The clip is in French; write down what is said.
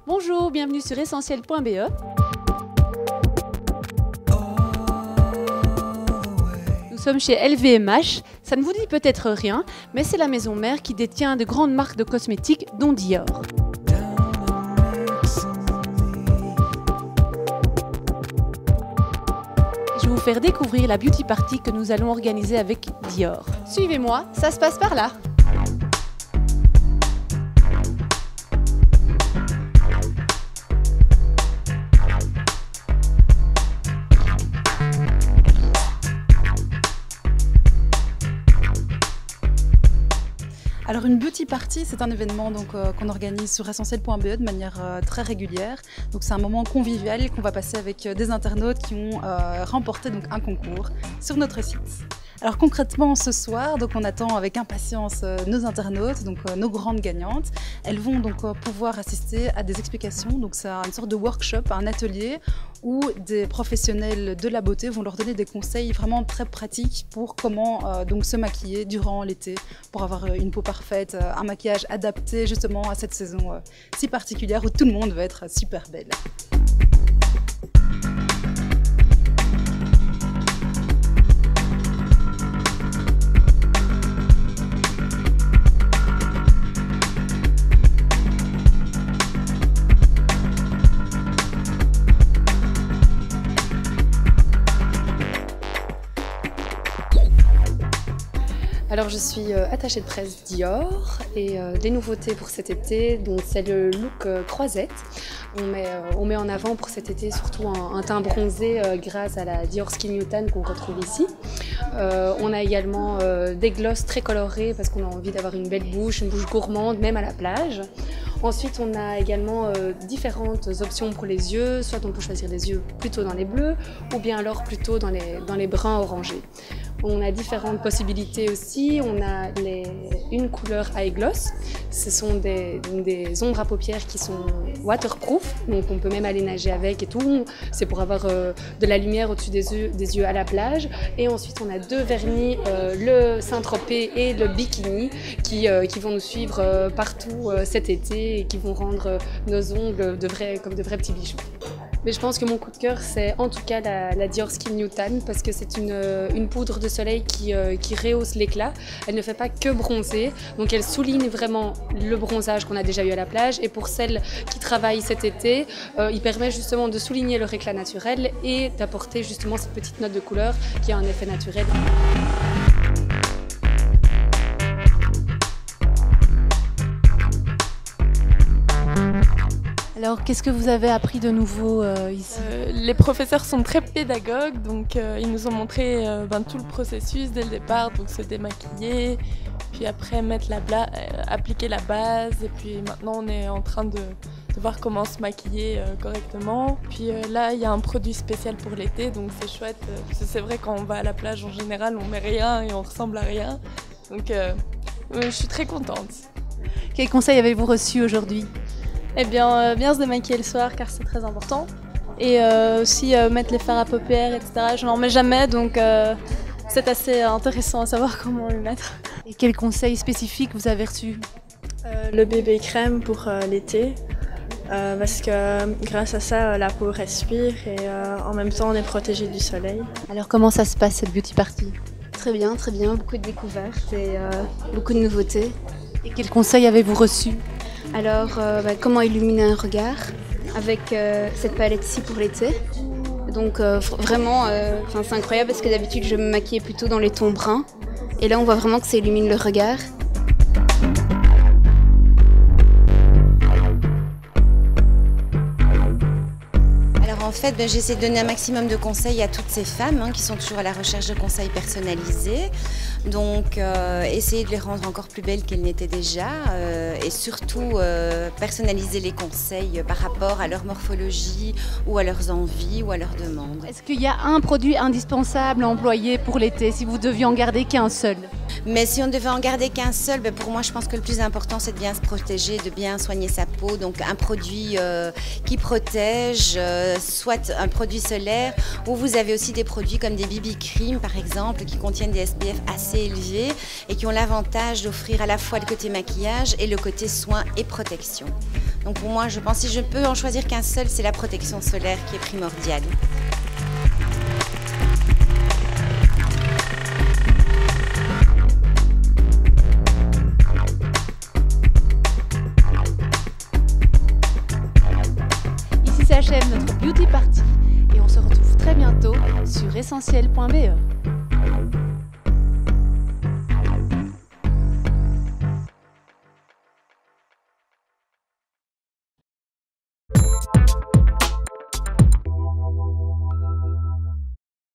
Bonjour, bienvenue sur essentiel.be. Nous sommes chez LVMH. Ça ne vous dit peut-être rien, mais c'est la maison mère qui détient de grandes marques de cosmétiques, dont Dior. Je vais vous faire découvrir la beauty party que nous allons organiser avec Dior. Suivez-moi, ça se passe par là. Alors une beauty party, c'est un événement qu'on organise sur essentiel.be de manière très régulière. Donc c'est un moment convivial qu'on va passer avec des internautes qui ont remporté un concours sur notre site. Alors concrètement ce soir, on attend avec impatience nos internautes, nos grandes gagnantes. Elles vont pouvoir assister à des explications. Donc c'est une sorte de workshop, un atelier où des professionnels de la beauté vont leur donner des conseils vraiment très pratiques pour comment se maquiller durant l'été, pour avoir une peau parfaite, un maquillage adapté justement à cette saison si particulière où tout le monde va être super belle. Alors je suis attachée de presse Dior et des nouveautés pour cet été, donc c'est le look croisette. On met en avant pour cet été surtout un teint bronzé grâce à la Dior Skin New Tan qu'on retrouve ici. On a également des glosses très colorées parce qu'on a envie d'avoir une belle bouche, une bouche gourmande même à la plage. Ensuite, on a également différentes options pour les yeux. Soit on peut choisir les yeux plutôt dans les bleus ou bien alors plutôt dans les bruns orangés. On a différentes possibilités aussi. On a une couleur eye gloss. Ce sont des ombres à paupières qui sont waterproof, donc on peut même aller nager avec et tout. C'est pour avoir de la lumière au-dessus des yeux à la plage. Et ensuite, on a deux vernis, le Saint-Tropez et le Bikini, qui vont nous suivre partout cet été et qui vont rendre nos ongles comme de vrais petits bijoux. Mais je pense que mon coup de cœur, c'est en tout cas la Dior Skin New Tan parce que c'est une poudre de soleil qui rehausse l'éclat. Elle ne fait pas que bronzer, donc elle souligne vraiment le bronzage qu'on a déjà eu à la plage. Et pour celles qui travaillent cet été, il permet justement de souligner leur éclat naturel et d'apporter justement cette petite note de couleur qui a un effet naturel. Alors, qu'est-ce que vous avez appris de nouveau ici? Les professeurs sont très pédagogues, donc ils nous ont montré tout le processus dès le départ, donc se démaquiller, puis après appliquer la base, et puis maintenant on est en train de voir comment se maquiller correctement. Puis là, il y a un produit spécial pour l'été, donc c'est chouette, parce que c'est vrai quand on va à la plage en général, on met rien et on ressemble à rien, donc je suis très contente. Quels conseils avez-vous reçus aujourd'hui? Eh bien, bien se démaquiller le soir car c'est très important. Et aussi mettre les fards à paupières, etc. Je n'en mets jamais, donc c'est assez intéressant à savoir comment le mettre. Et quels conseils spécifiques vous avez reçus? Le bébé crème pour l'été, parce que grâce à ça, la peau respire et en même temps, on est protégé du soleil. Alors, comment ça se passe cette beauty party? Très bien, beaucoup de découvertes et beaucoup de nouveautés. Et quels conseils avez-vous reçus? Alors, comment illuminer un regard avec cette palette-ci pour l'été. Donc vraiment, c'est incroyable parce que d'habitude je me maquillais plutôt dans les tons bruns. Et là on voit vraiment que ça illumine le regard. En fait, j'essaie de donner un maximum de conseils à toutes ces femmes qui sont toujours à la recherche de conseils personnalisés. Donc, essayer de les rendre encore plus belles qu'elles n'étaient déjà et surtout personnaliser les conseils par rapport à leur morphologie ou à leurs envies ou à leurs demandes. Est-ce qu'il y a un produit indispensable à employer pour l'été, si vous deviez en garder qu'un seul? Mais si on devait en garder qu'un seul, pour moi je pense que le plus important c'est de bien se protéger, de bien soigner sa peau. Donc un produit qui protège, soit un produit solaire, ou vous avez aussi des produits comme des BB Cream par exemple, qui contiennent des SPF assez élevés et qui ont l'avantage d'offrir à la fois le côté maquillage et le côté soin et protection. Donc pour moi, je pense, si je peux en choisir qu'un seul, c'est la protection solaire qui est primordiale. Ici s'achève notre beauty party et on se retrouve très bientôt sur essentiel.be.